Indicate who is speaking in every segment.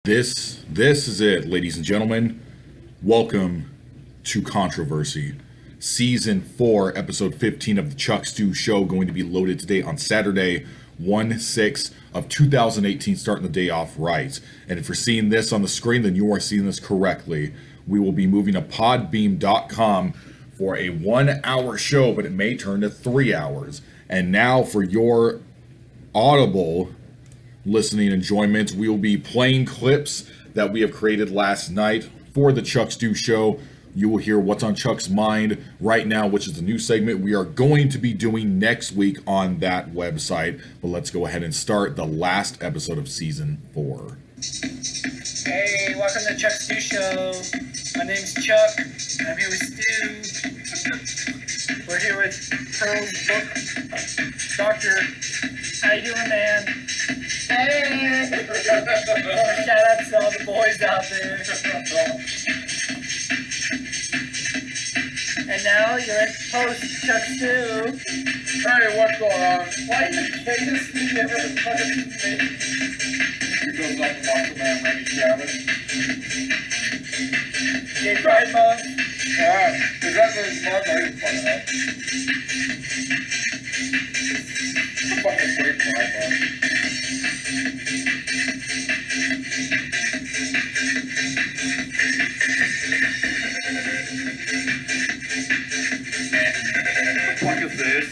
Speaker 1: This is it, ladies and gentlemen. Welcome to Controversy, Season 4, Episode 15 of the Chuck Stew Show, going to be loaded today on Saturday, 1/6 of 2018, starting the day off right. And if you're seeing this on the screen, then you are seeing this correctly. We will be moving to podbeam.com for a 1 hour show, but it may turn to 3 hours. And now for your Audible listening enjoyment, we will be playing clips that we have created last night for the Chuck Stew Show. You will hear what's on Chuck's mind right now, which is the new segment we are going to be doing next week on that website. But let's go ahead and start the last episode of Season 4.
Speaker 2: Hey, welcome to the Chuck Stew Show. My name's Chuck. I'm here with Stu. We're here with Pearl's book. Doctor, how you doing, man? Hey! Shout out to all the boys out there. And now you're host, Chuck Stew.
Speaker 3: Hey, what's going on?
Speaker 2: Why are you taking this thing ever the fucking me?
Speaker 3: Here goes up the Macho Man Randy Savage.
Speaker 2: Gay Pride Month.
Speaker 3: Is that the month? I didn't fuck it up. Fucking great Pride Month. What the fuck is this?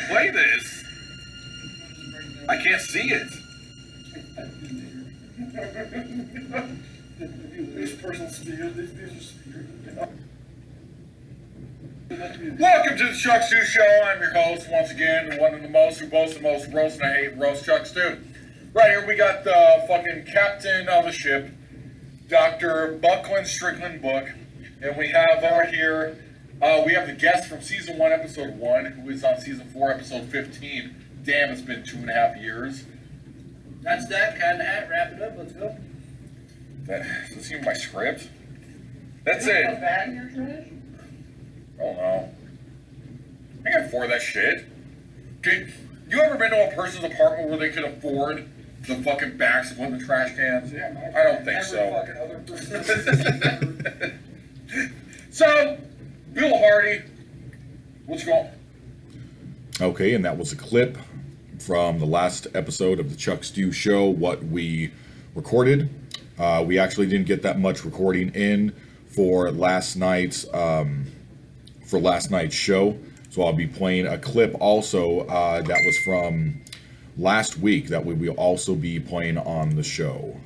Speaker 3: Play this. I can't see it. This person's speaker. Welcome to the Chuck Stew Show. I'm your host once again, the one and the most, who boasts the most, roast and I hate roast, Chuck Stew. Right here we got the fucking captain of the ship, Dr. Buckland Strickland Book, and we have over here. We have the guest from Season 1, Episode 1, who is on Season 4, Episode 15. Damn, it's been 2.5 years.
Speaker 2: That's that kind of hat. Wrap it up. Let's go.
Speaker 3: Is this even my script? That's it.
Speaker 2: A bag in your trash?
Speaker 3: I don't know. I can afford that shit. Okay, you ever been to a person's apartment where they could afford the fucking backs of one of the trash cans?
Speaker 2: Yeah,
Speaker 3: I don't think so. So, Bill Hardy, what's going on?
Speaker 1: Okay, and that was a clip from the last episode of the Chuck Stew Show, what we recorded. We actually didn't get that much recording in for last night's show, so I'll be playing a clip also that was from last week that we will also be playing on the show.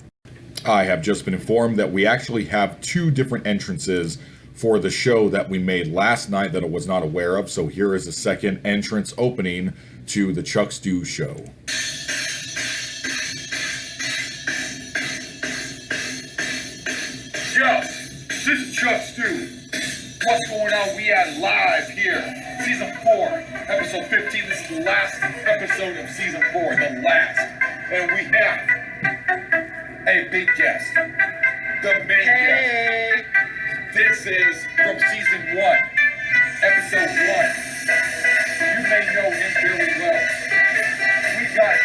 Speaker 1: I have just been informed that we actually have two different entrances for the show that we made last night that I was not aware of. So here is the second entrance opening to the Chuck Stew Show.
Speaker 3: Yo, this is Chuck Stew. What's going on? We are live here. Season 4, Episode 15. This is the last episode of Season 4. The last. And we have a big guest. The main guest. This is from Season 1, Episode 1. You may know him very well. We got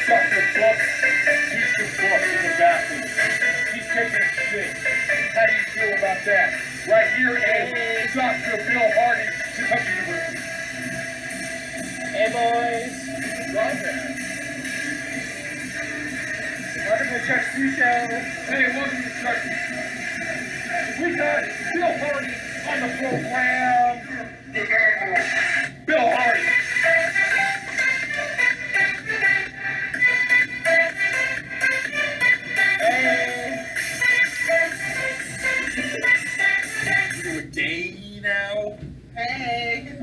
Speaker 3: Dr. Brooks, Houston Brooks in the bathroom. He's taking a shit. How do you feel about that? Right here is Dr. Bill Hardy, Kentucky University.
Speaker 2: Hey, boys. Welcome to the Chuck Stew Show.
Speaker 3: Hey, welcome to the Chuck Stew Show. We got Bill Hardy on the program. Bill Hardy.
Speaker 2: Hey.
Speaker 3: You do a day now.
Speaker 2: Hey.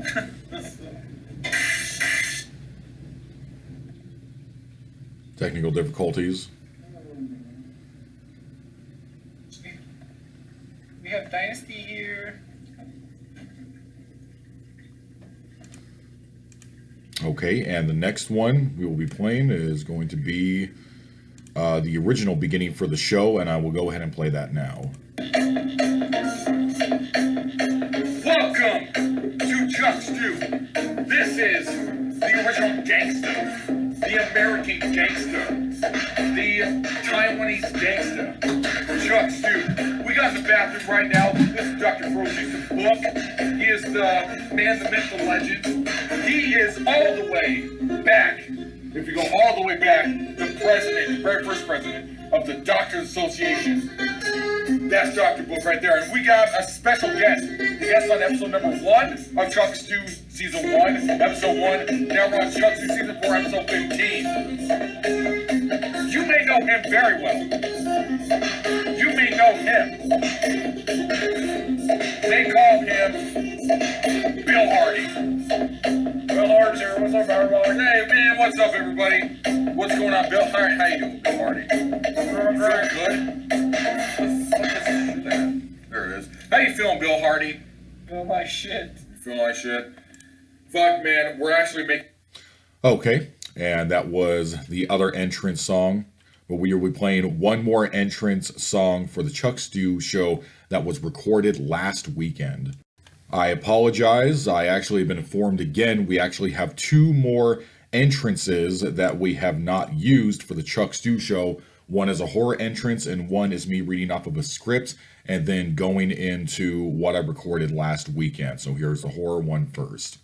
Speaker 1: Technical difficulties.
Speaker 2: We have Dynasty here.
Speaker 1: Okay, and the next one we will be playing is going to be the original beginning for the show, and I will go ahead and play that now.
Speaker 3: Welcome to Chuck Stew. This is the original gangster, the American gangster, the Taiwanese gangster, Chuck Stew. We got in the bathroom right now. This is Dr. Crow's book. He is the man, the myth, the legend. He is all the way back. If you go all the way back, the president, the very first president of the Doctors Association. That's Dr. Book right there. And we got a special guest. Guest on episode number 1 of Chuck Stew Season 1, Episode 1. Now we're on Chuck Stew Season 4, Episode 15. You may know him very well. You may know him. They call him Bill Hardy. Bill Hardy's here. What's up, everybody? Hey, man, what's up, everybody? What's going on, Bill? How you doing, Bill Hardy? Feeling good? There it is. How you feeling, Bill Hardy?
Speaker 2: Feel my shit.
Speaker 3: You feeling like shit? Fuck, man, we're actually making...
Speaker 1: Okay, and that was the other entrance song. But we will be playing one more entrance song for the Chuck Stew show that was recorded last weekend. I apologize. I actually have been informed again. We actually have 2 more entrances that we have not used for the Chuck Stew show. One is a horror entrance, and one is me reading off of a script and then going into what I recorded last weekend. So here's the horror one first.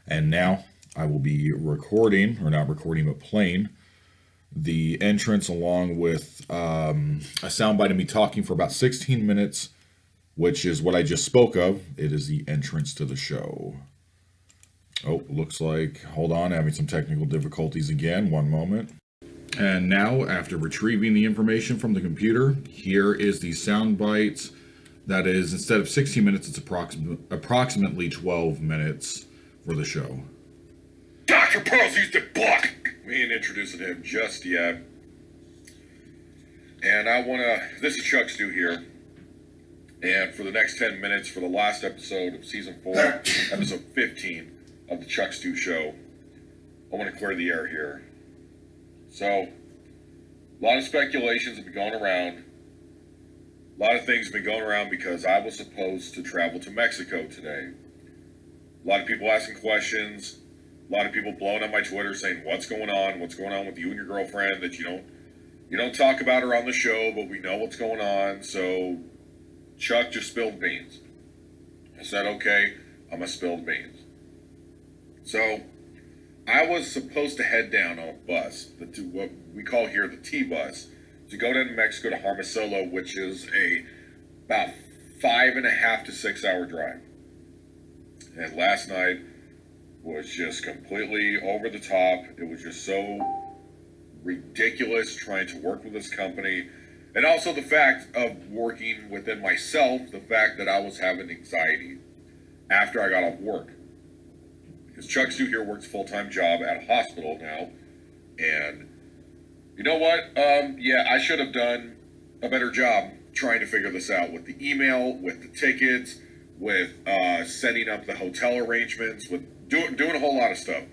Speaker 1: And now I will be recording, or not recording, but playing the entrance along with a soundbite of me talking for about 16 minutes, which is what I just spoke of. It is the entrance to the show. Oh, looks like, hold on, having some technical difficulties again. One moment. And now, after retrieving the information from the computer, here is the soundbite. That is, instead of 16 minutes, it's approximately 12 minutes for the show.
Speaker 3: Dr. Pearl's used the book. We ain't introducing him just yet. And this is Chuck Stew here. And for the next 10 minutes, for the last episode of Season 4, Episode 15 of the Chuck Stew Show, I want to clear the air here. So, a lot of speculations have been going around. A lot of things have been going around because I was supposed to travel to Mexico today. A lot of people asking questions. A lot of people blowing up my Twitter saying, what's going on? What's going on with you and your girlfriend that you don't talk about her on the show, but we know what's going on. So Chuck just spilled beans. I said, okay, I'm going to spill the beans. So I was supposed to head down on a bus, what we call here the T-bus, to go down to Mexico to Hermosillo, which is about 5.5 to 6 hour drive. And last night was just completely over the top. It was just so ridiculous trying to work with this company. And also the fact of working within myself, the fact that I was having anxiety after I got off work. Because Chuck Stew here works a full-time job at a hospital now. And you know what? Yeah, I should have done a better job trying to figure this out with the email, with the tickets, with setting up the hotel arrangements, with doing a whole lot of stuff.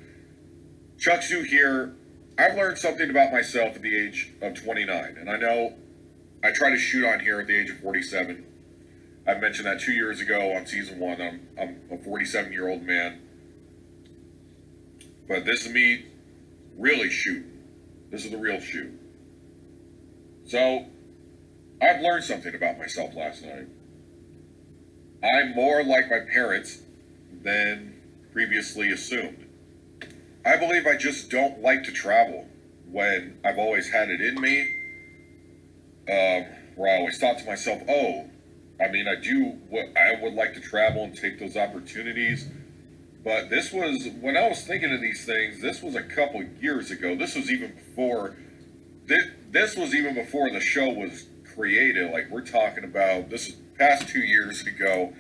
Speaker 3: Chuck Stew here, I've learned something about myself at the age of 29. And I know I try to shoot on here at the age of 47. I mentioned that 2 years ago on Season 1. I'm a 47-year-old man. But this is me really shooting. This is the real shoot. So, I've learned something about myself last night. I'm more like my parents than previously assumed. I believe I just don't like to travel when I've always had it in me. Where I always thought to myself, I would like to travel and take those opportunities. But this was, when I was thinking of these things, this was a couple years ago. This was even before the show was created. Like, we're talking about, this is past 2 years ago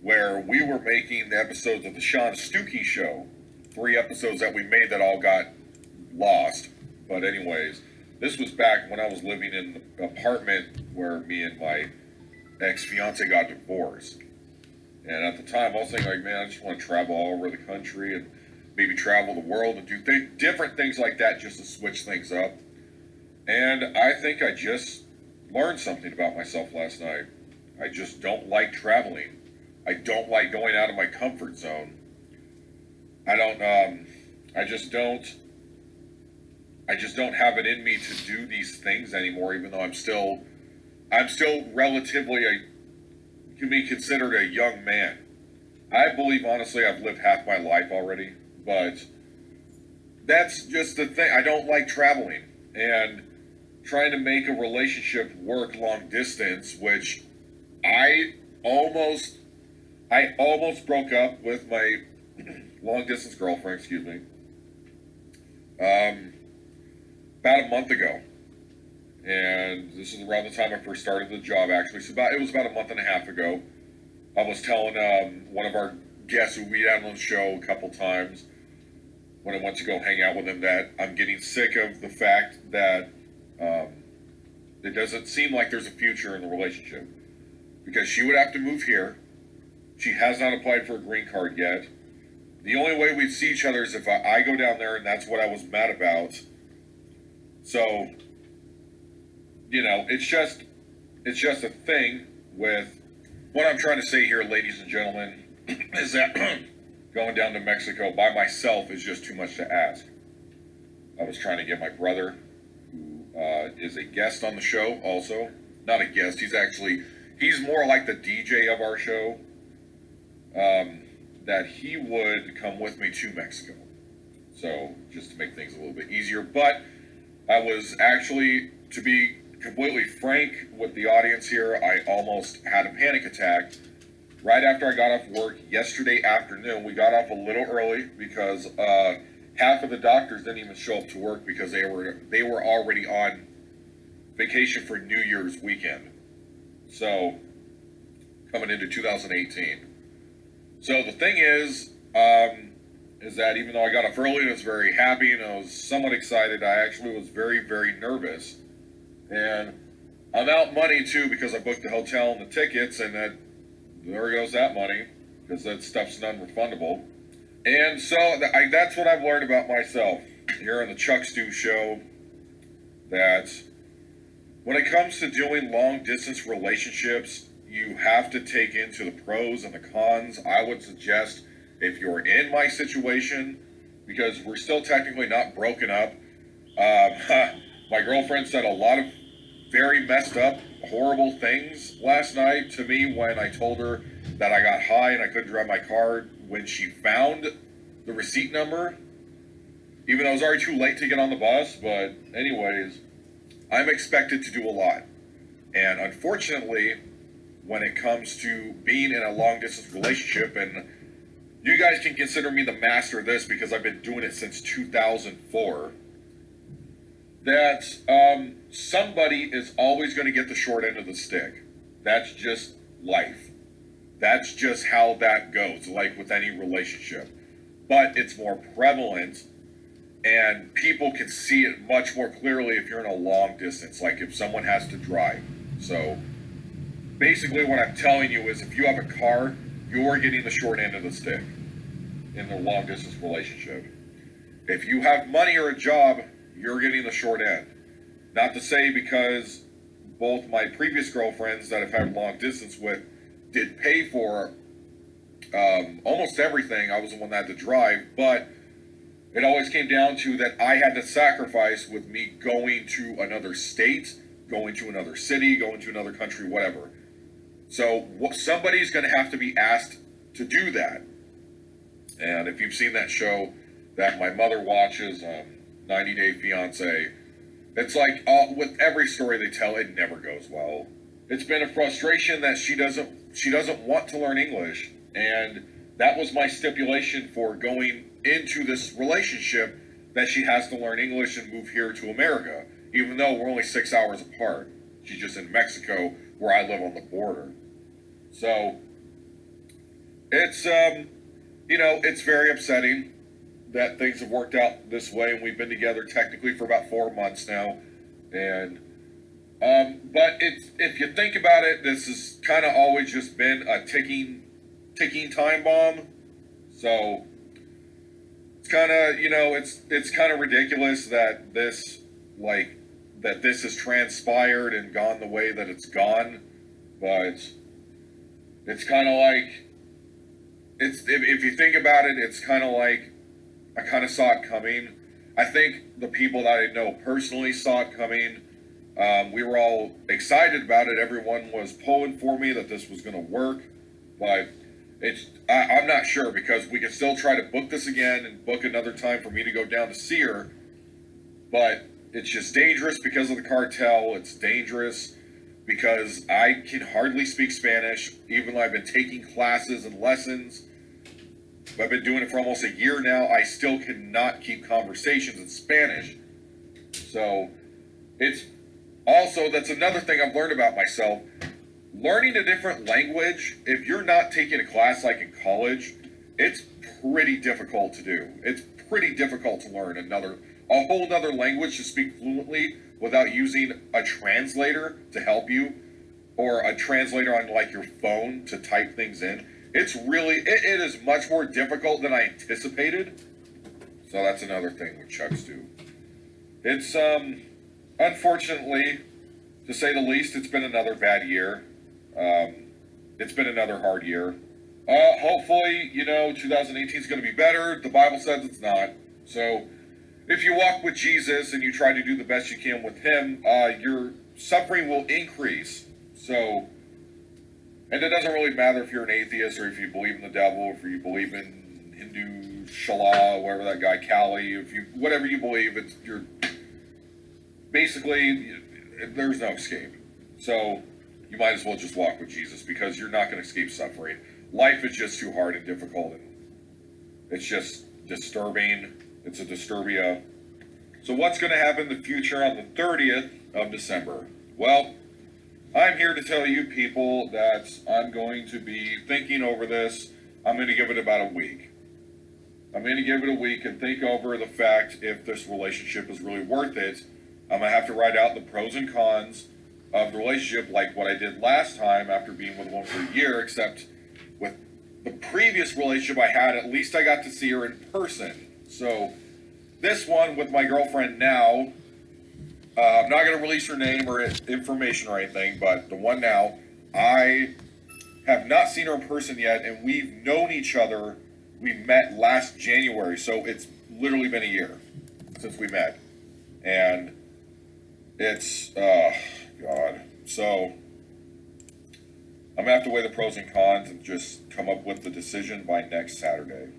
Speaker 3: where we were making the episodes of the Sean Stukey Show. 3 episodes that we made that all got lost. But anyways, this was back when I was living in the apartment where me and my ex-fiance got divorced. And at the time, I was thinking, like, man, I just want to travel all over the country and maybe travel the world and do different things like that just to switch things up. And I think I just learned something about myself last night. I just don't like traveling. I don't like going out of my comfort zone. I just don't have it in me to do these things anymore, even though I'm still relatively can be considered a young man. I believe, honestly, I've lived half my life already, but that's just the thing. I don't like traveling and trying to make a relationship work long distance, which I almost broke up with my long distance girlfriend, excuse me, about a month ago. And this is around the time I first started the job, actually. So it was about a month and a half ago. I was telling one of our guests who we had on the show a couple times when I went to go hang out with him that I'm getting sick of the fact that it doesn't seem like there's a future in the relationship. Because she would have to move here. She has not applied for a green card yet. The only way we'd see each other is if I go down there, and that's what I was mad about. So, you know, it's just a thing with what I'm trying to say here, ladies and gentlemen, is that going down to Mexico by myself is just too much to ask. I was trying to get my brother, who is a guest on the show also. Not a guest, he's more like the DJ of our show, that he would come with me to Mexico. So, just to make things a little bit easier. But I was actually, to be completely frank with the audience here, I almost had a panic attack right after I got off work yesterday afternoon. We got off a little early because half of the doctors didn't even show up to work because they were already on vacation for New Year's weekend. So, coming into 2018. So the thing is that even though I got off early and I was very happy and I was somewhat excited, I actually was very, very nervous. And I'm out money too because I booked the hotel and the tickets, and there goes that money because that stuff's non-refundable. And so that's what I've learned about myself here on the Chuck Stew Show, that when it comes to doing long distance relationships, you have to take into the pros and the cons. I would suggest, if you're in my situation, because we're still technically not broken up, my girlfriend said a lot of very messed up, horrible things last night to me when I told her that I got high and I couldn't drive my car when she found the receipt number, even though it was already too late to get on the bus. But anyways, I'm expected to do a lot. And unfortunately, when it comes to being in a long distance relationship, and you guys can consider me the master of this because I've been doing it since 2004, that somebody is always going to get the short end of the stick. That's just life. That's just how that goes, like with any relationship. But it's more prevalent, and people can see it much more clearly if you're in a long distance, like if someone has to drive. So basically what I'm telling you is if you have a car, you're getting the short end of the stick in the long distance relationship. If you have money or a job, you're getting the short end. Not to say because both my previous girlfriends that I've had long distance with did pay for almost everything. I was the one that had to drive, but it always came down to that I had to sacrifice with me going to another state, going to another city, going to another country, whatever. So somebody's going to have to be asked to do that. And if you've seen that show that my mother watches, 90 Day Fiance, it's like with every story they tell, it never goes well. It's been a frustration that she doesn't want to learn English, and that was my stipulation for going into this relationship, that she has to learn English and move here to America, even though we're only 6 hours apart. She's just in Mexico, where I live on the border. So it's it's very upsetting that things have worked out this way, and we've been together technically for about 4 months now. And but if you think about it, this has kind of always just been a ticking time bomb. So it's kind of it's kind of ridiculous that this has transpired and gone the way that it's gone. But it's kind of like if you think about it, it's kind of like I kind of saw it coming. I think the people that I know personally saw it coming. We were all excited about it. Everyone was pulling for me that this was going to work, but I'm not sure, because we could still try to book this again and book another time for me to go down to see her, but it's just dangerous because of the cartel. It's dangerous because I can hardly speak Spanish, even though I've been taking classes and lessons. I've been doing it for almost a year now. I still cannot keep conversations in Spanish. So that's another thing I've learned about myself. Learning a different language, if you're not taking a class like in college, it's pretty difficult to do. It's pretty difficult to learn a whole nother language to speak fluently without using a translator to help you, or a translator on like your phone to type things in. It is much more difficult than I anticipated. So that's another thing with Chuck Stew. It's unfortunately, to say the least, it's been another bad year. It's been another hard year. Hopefully, 2018 is going to be better. The Bible says it's not. So if you walk with Jesus and you try to do the best you can with him, your suffering will increase. So, and it doesn't really matter if you're an atheist or if you believe in the devil, or if you believe in Hindu Shala, whatever that guy, Kali, whatever you believe, basically, there's no escape. So you might as well just walk with Jesus, because you're not going to escape suffering. Life is just too hard and difficult, and it's just disturbing. It's a disturbia. So what's going to happen in the future on the 30th of December? Well, I'm here to tell you people that I'm going to be thinking over this. I'm going to give it about a week. I'm going to give it a week and think over the fact if this relationship is really worth it. I'm going to have to write out the pros and cons of the relationship, like what I did last time after being with one for a year, except with the previous relationship I had, at least I got to see her in person. So this one with my girlfriend now, I'm not going to release her name or information or anything, but the one now, I have not seen her in person yet, and we've known each other. We met last January, so it's literally been a year since we met. And it's, God. So I'm going to have to weigh the pros and cons and just come up with the decision by next Saturday.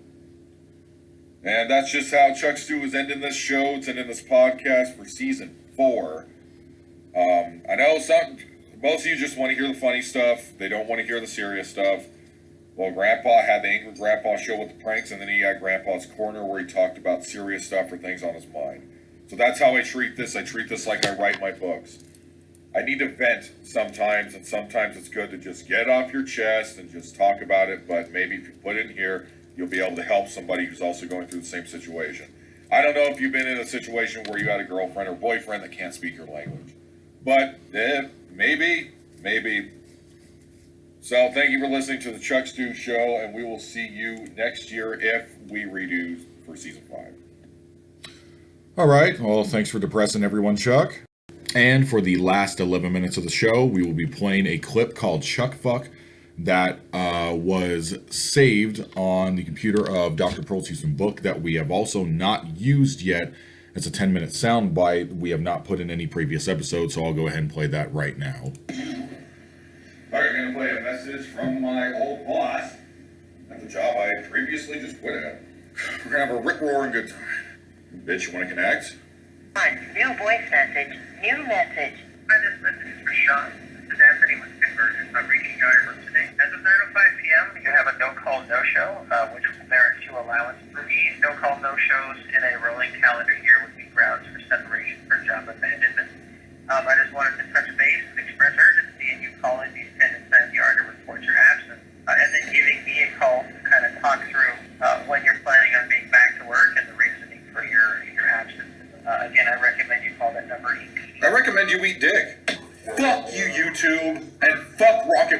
Speaker 3: And that's just how Chuck Stew is ending this show. It's ending this podcast for season 4. I know most of you just want to hear the funny stuff. They don't want to hear the serious stuff. Well, Grandpa had the Angry Grandpa show with the pranks, and then he had Grandpa's Corner where he talked about serious stuff or things on his mind. So that's how I treat this. I treat this like I write my books. I need to vent sometimes, and sometimes it's good to just get off your chest and just talk about it, but maybe if you put it in here, you'll be able to help somebody who's also going through the same situation. I don't know if you've been in a situation where you had a girlfriend or boyfriend that can't speak your language, but maybe. So thank you for listening to the Chuck Stew Show, and we will see you next year if we redo for season 5.
Speaker 1: All right. Well, thanks for depressing everyone, Chuck. And for the last 11 minutes of the show, we will be playing a clip called Chuck Fuck that was saved on the computer of Dr. Pearl's Houston book that we have also not used yet. It's a 10-minute sound bite. We have not put in any previous episodes, so I'll go ahead and play that right now.
Speaker 3: All right, I'm going to play a message from my old boss at the job I had previously just quit at. We're going to have a rip-roaring good time. Bitch, you want to connect?
Speaker 4: Fine. New voice message. New message.
Speaker 5: Hi, this message is for Sean. This is Anthony with Convergence. I'm reaching out from today. As of 9:05 p.m., you have a no-call, no-show, which will merit 2 allowance. For me, no-call, no-shows in a rolling calendar year would be grounds for separation for job abandonment. I just wanted to touch base and express urgency in you calling the attendance at the yard to report your absence.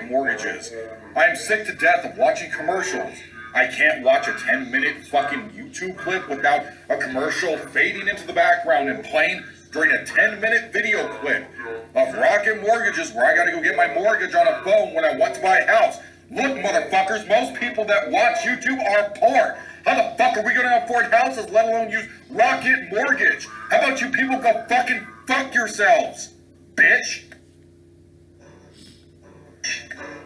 Speaker 3: Rocket Mortgages. I am sick to death of watching commercials. I can't watch a 10-minute fucking YouTube clip without a commercial fading into the background and playing during a 10-minute video clip of Rocket Mortgages where I gotta go get my mortgage on a phone when I want to buy a house. Look, motherfuckers, most people that watch YouTube are poor. How the fuck are we gonna afford houses, let alone use Rocket Mortgage? How about you people go fucking fuck yourselves, bitch?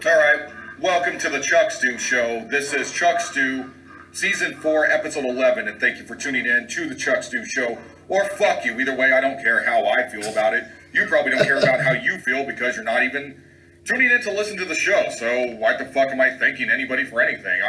Speaker 3: Alright, welcome to the Chuck Stew Show. This is Chuck Stew, Season 4, Episode 11, and thank you for tuning in to the Chuck Stew Show. Or fuck you, either way, I don't care how I feel about it. You probably don't care about how you feel because you're not even tuning in to listen to the show, so why the fuck am I thanking anybody for anything?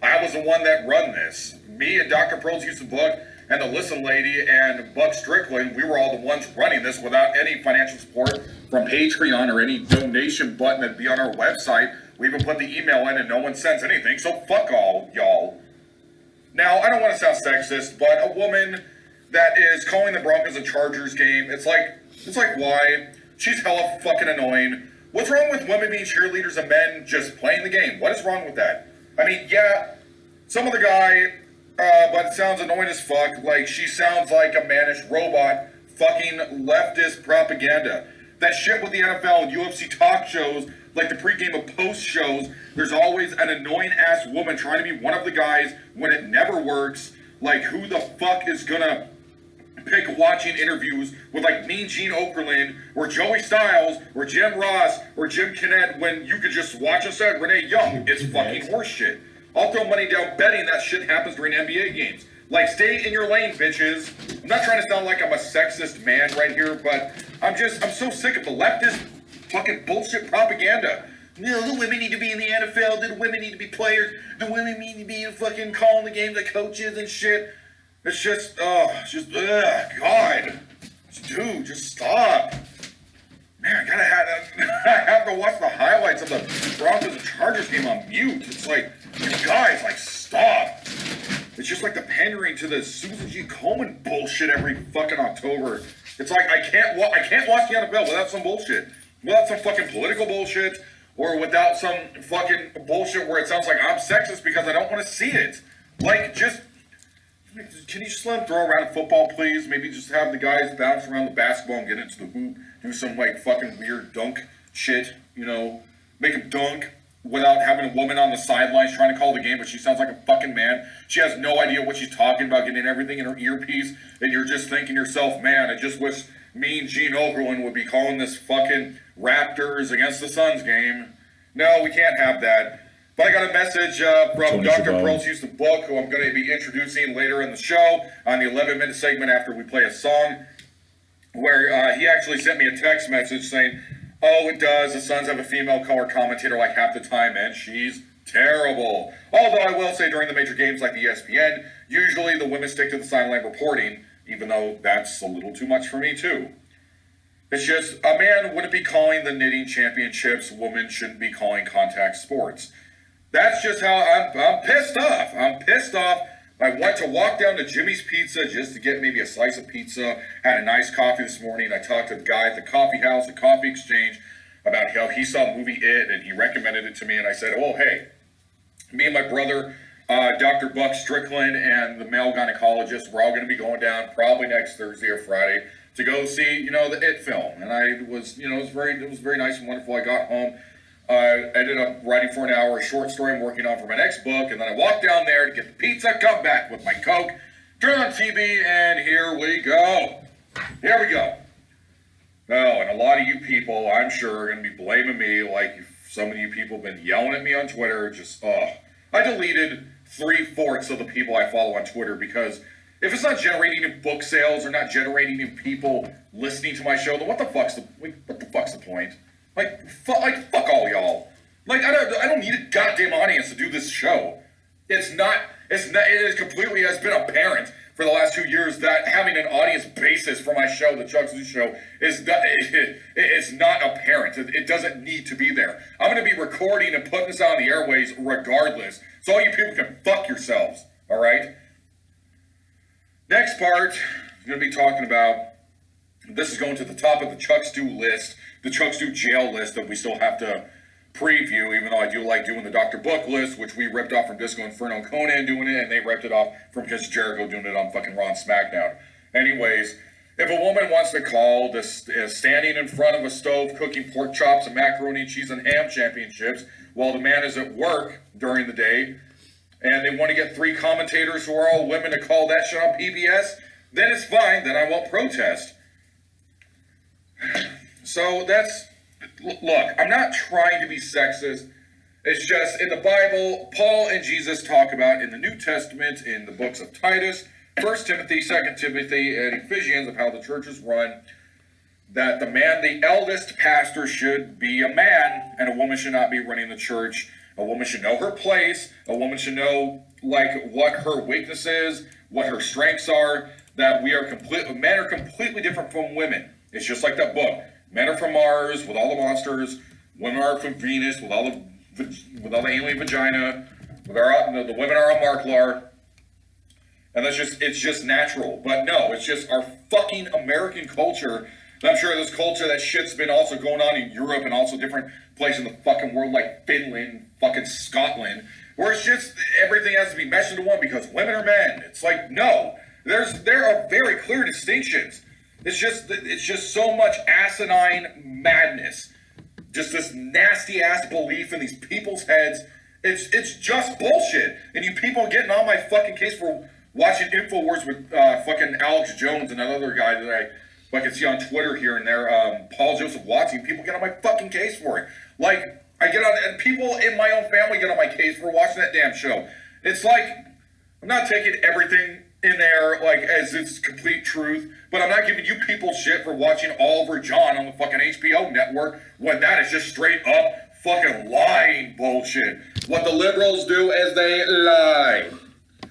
Speaker 3: I was the one that run this. Me and Dr. Pearls used to book, and the Listen Lady and Buck Strickland, we were all the ones running this without any financial support from Patreon or any donation button that'd be on our website. We even put the email in and no one sends anything, so fuck all y'all. Now, I don't want to sound sexist, but a woman that is calling the Broncos and Chargers game, it's like why? She's hella fucking annoying. What's wrong with women being cheerleaders and men just playing the game? What is wrong with that? I mean, yeah, some of the guy, but it sounds annoying as fuck. Like, she sounds like a mannish robot fucking leftist propaganda. That shit with the NFL and UFC talk shows, like the pregame and post shows, there's always an annoying ass woman trying to be one of the guys when it never works. Like, who the fuck is gonna pick watching interviews with like Mean Gene Okerlund or Joey Styles or Jim Ross or Jim Kinnett when you could just watch us at Renee Young? It's fucking horseshit. I'll throw money down betting that shit happens during NBA games. Like, stay in your lane, bitches. I'm not trying to sound like I'm a sexist man right here, but I'm so sick of the leftist fucking bullshit propaganda. No, the women need to be in the NFL. The women need to be players. The women need to be fucking calling the games like coaches and shit. It's just, God. Dude, just stop. Man, I have to watch the highlights of the Broncos and Chargers game on mute. It's like, you guys, like, stop. It's just like the pandering to the Susan G. Komen bullshit every fucking October. It's like, I can't watch the NFL without some bullshit. Without some fucking political bullshit, or without some fucking bullshit where it sounds like I'm sexist because I don't want to see it. Like, can you just let them throw around a football, please? Maybe just have the guys bounce around the basketball and get into the hoop, do some, like, fucking weird dunk shit, you know? Make them dunk without having a woman on the sidelines trying to call the game, but she sounds like a fucking man. She has no idea what she's talking about, getting everything in her earpiece, and you're just thinking to yourself, man, I just wish Mean Gene Okerlund would be calling this fucking Raptors against the Suns game. No, we can't have that. But I got a message from Dr. Pearls Houston Book, who I'm going to be introducing later in the show on the 11-minute segment after we play a song, where he actually sent me a text message saying, oh, it does. The Suns have a female color commentator like half the time, and she's terrible. Although I will say during the major games like the ESPN, usually the women stick to the sideline reporting, even though that's a little too much for me, too. It's just, a man wouldn't be calling the knitting championships, women shouldn't be calling contact sports. That's just how I'm pissed off. I'm pissed off. I went to walk down to Jimmy's Pizza just to get maybe a slice of pizza. Had a nice coffee this morning. I talked to the guy at the coffee house, the Coffee Exchange, about how he saw the movie It, and he recommended it to me. And I said, oh, hey, me and my brother, Dr. Buck Strickland, and the male gynecologist, we're all going to be going down probably next Thursday or Friday to go see, the It film. And it was very nice and wonderful. I got home. I ended up writing for an hour a short story I'm working on for my next book, and then I walked down there to get the pizza, come back with my Coke, turn on TV, and here we go. Here we go. Oh, and a lot of you people, I'm sure, are going to be blaming me, like some of you people have been yelling at me on Twitter. I deleted 3/4 of the people I follow on Twitter because if it's not generating in book sales or not generating in people listening to my show, then what the fuck's the point? Fuck all y'all. Like, I don't need a goddamn audience to do this show. It is completely has been apparent for the last 2 years that having an audience basis for my show, the Chuck Stew Show, it's not apparent. It doesn't need to be there. I'm going to be recording and putting this out on the airways regardless. So all you people can fuck yourselves, all right? Next part, I'm going to be talking about, this is going to the top of the Chuck Stew list, the Chuck Stew jail list that we still have to preview, even though I do like doing the Dr. Book list, which we ripped off from Disco Inferno and Conan doing it, and they ripped it off from Chris Jericho doing it on fucking Raw and SmackDown. Anyways, if a woman wants to call this standing in front of a stove cooking pork chops and macaroni and cheese and ham championships while the man is at work during the day, and they want to get 3 commentators who are all women to call that shit on PBS, then it's fine, then I won't protest. So look, I'm not trying to be sexist. It's just in the Bible, Paul and Jesus talk about in the New Testament, in the books of Titus, 1 Timothy, 2 Timothy, and Ephesians of how the church is run, that the eldest pastor should be a man, and a woman should not be running the church. A woman should know her place. A woman should know, like, what her weakness is, what her strengths are, that men are completely different from women. It's just like that book. Men are from Mars with all the monsters. Women are from Venus with all the alien vagina. The women are on Marklar. And it's just natural. But no, it's just our fucking American culture. And I'm sure this culture, that shit's been also going on in Europe and also different places in the fucking world like Finland, fucking Scotland, where it's just everything has to be meshed into one because women are men. It's like, no. There are very clear distinctions. It's just so much asinine madness. Just this nasty ass belief in these people's heads. It's just bullshit. And you people getting on my fucking case for watching InfoWars with fucking Alex Jones and another guy that I fucking see on Twitter here and there, Paul Joseph Watson. People get on my fucking case for it. Like, I get on, and people in my own family get on my case for watching that damn show. It's like, I'm not taking everything in there like as it's complete truth, but I'm not giving you people shit for watching Oliver John on the fucking HBO network when that is just straight up fucking lying bullshit. What the liberals do is they lie. It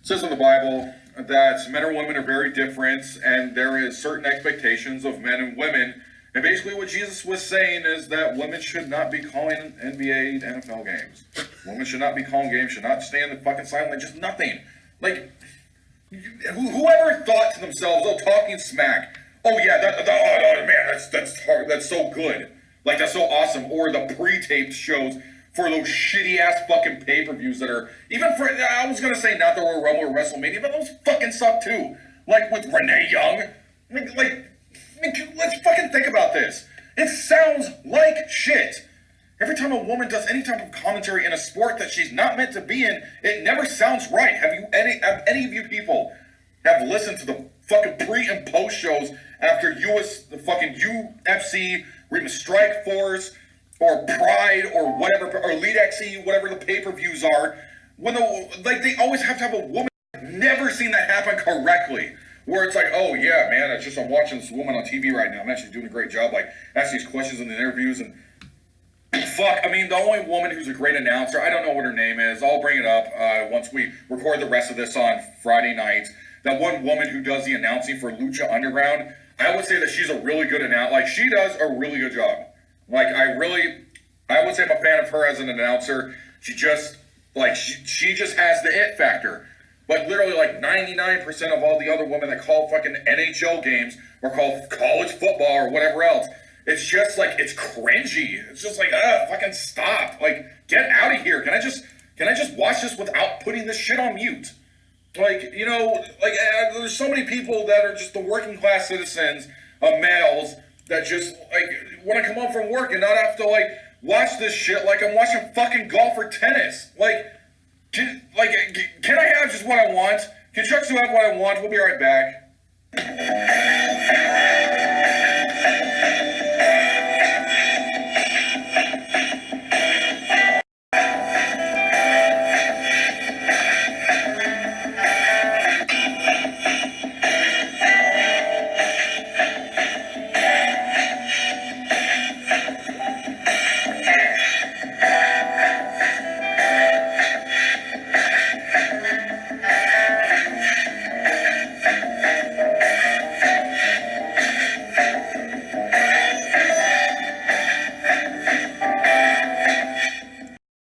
Speaker 3: says in the Bible that men and women are very different, and there is certain expectations of men and women. And basically what Jesus was saying is that women should not be calling NBA, NFL games. Women should not be calling games, should not stay in the fucking sideline, just nothing. Like, whoever thought to themselves, oh, talking smack, oh yeah, oh man, that's hard, that's so good. Like, that's so awesome. Or the pre-taped shows for those shitty-ass fucking pay-per-views that are, even for, I was gonna say not the Royal Rumble or WrestleMania, but those fucking suck too. Like with Renee Young. Let's fucking think about this. It sounds like shit. Every time a woman does any type of commentary in a sport that she's not meant to be in, it never sounds right. Have any of you people have listened to the fucking pre and post shows after the fucking UFC, Rima Strike Force, or Pride, or whatever, or Elite XC, whatever the pay-per-views are, when they always have to have a woman. I've never seen that happen correctly. Where it's like, oh yeah, man, I'm watching this woman on TV right now. I'm actually doing a great job, like asking these questions in the interviews and fuck. I mean, the only woman who's a great announcer, I don't know what her name is. I'll bring it up once we record the rest of this on Friday night. That one woman who does the announcing for Lucha Underground, I would say that she's a really good announcer. Like, she does a really good job. Like, I would say I'm a fan of her as an announcer. She just has the it factor. But literally like 99% of all the other women that call fucking NHL games or call college football or whatever else, it's just like, it's cringy. It's just like, fucking stop. Like, get out of here. Can I just watch this without putting this shit on mute? Like, you know, like, there's so many people that are just the working class citizens, males, that just, like, want to come home from work and not have to, like, watch this shit like I'm watching fucking golf or tennis. Like, can I have just what I want? Can Chuck Stu have what I want? We'll be right back.